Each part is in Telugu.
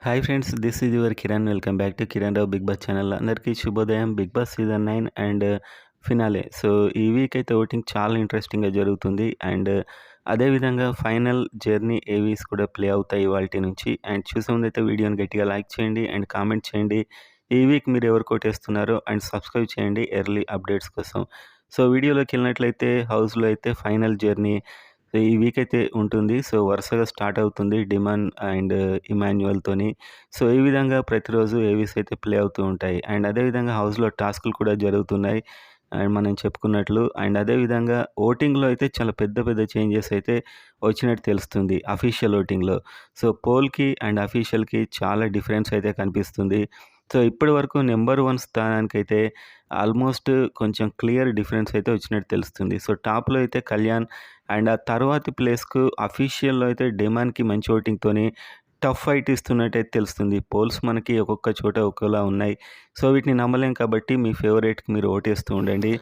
Hi friends, this is your Kiran. Welcome back to Kiran Rao big boss channel. అందరికీ శుభోదయం. Big boss season 9 and finale. So ఈ వీక్ అయితే ఓటింగ్ చాలా ఇంట్రెస్టింగ్గా జరుగుతుంది. అండ్ అదేవిధంగా ఫైనల్ జర్నీ ఏవీస్ కూడా ప్లే అవుతాయి ఇవాల్టి నుంచి. అండ్ చూసే ముందైతే వీడియోని గట్టిగా లైక్ చేయండి అండ్ కామెంట్ చేయండి. ఈ వీక్ మీరు ఎవరు కోటేస్తున్నారో అండ్ సబ్స్క్రైబ్ చేయండి ఎర్లీ అప్డేట్స్ కోసం. సో వీడియోలోకి వెళ్ళినట్లయితే హౌస్లో అయితే ఫైనల్ జర్నీ ఈ వీక్ అయితే ఉంటుంది. సో వరుసగా స్టార్ట్ అవుతుంది డిమాన్ అండ్ ఇమాన్యుయల్‌తోని. సో ఈ విధంగా ప్రతిరోజు ఏవీస్ అయితే ప్లే అవుతూ ఉంటాయి. అండ్ అదేవిధంగా హౌస్‌లో టాస్కులు కూడా జరుగుతున్నాయి. అండ్ మనం చెప్పుకున్నట్లు. అండ్ అదేవిధంగా ఓటింగ్‌లో అయితే చాలా పెద్ద పెద్ద చేంజెస్ అయితే వచ్చినట్టు తెలుస్తుంది అఫీషియల్ ఓటింగ్‌లో. సో పోల్‌కి అండ్ అఫీషియల్‌కి చాలా డిఫరెన్స్ అయితే కనిపిస్తుంది. సో ఇప్పటి వరకు నెంబర్ 1 స్థానానికైతే ఆల్మోస్ట్ కొంచెం క్లియర్ డిఫరెన్స్ అయితే వచ్చినట్టు తెలుస్తుంది. సో టాప్‌లో అయితే కళ్యాణ్ అండ్ ఆ తర్వాతి ప్లేస్‌కు అఫీషియల్‌లో అయితే డిమాన్‌కి మంచి ఓటింగ్‌తోని టఫ్ ఫైట్ ఇస్తున్నట్టయితే తెలుస్తుంది. పోల్స్ మనకి ఒక్కొక్క చోట ఒకేలా ఉన్నాయి. సో వీటిని నమ్మలేం కాబట్టి మీ ఫేవరెట్‌కి మీరు ఓటేస్తూ ఉండండి.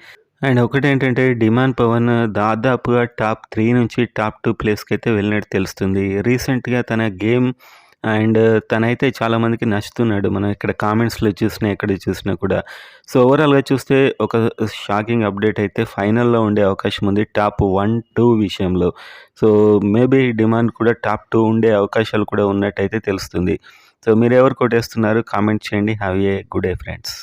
అండ్ ఒకటేంటంటే డిమాండ్ పవన్ దాదాపుగా టాప్ 3 నుంచి టాప్ 2 ప్లేస్‌కైతే వెళ్ళినట్టు తెలుస్తుంది. రీసెంట్‌గా తన గేమ్ అండ్ తనైతే చాలామందికి నచ్చుతున్నాడు. మనం ఇక్కడ కామెంట్స్‌లో చూసినా, ఎక్కడ చూసినా కూడా. సో ఓవరాల్‌గా చూస్తే ఒక షాకింగ్ అప్డేట్ అయితే ఫైనల్‌లో ఉండే అవకాశం ఉంది టాప్ 1, 2 విషయంలో. సో మేబీ డిమాండ్ కూడా టాప్ 2 ఉండే అవకాశాలు కూడా ఉన్నట్టయితే తెలుస్తుంది. సో మీరెవరు కొట్టేస్తున్నారు? కామెంట్ చేయండి. Have a good day friends.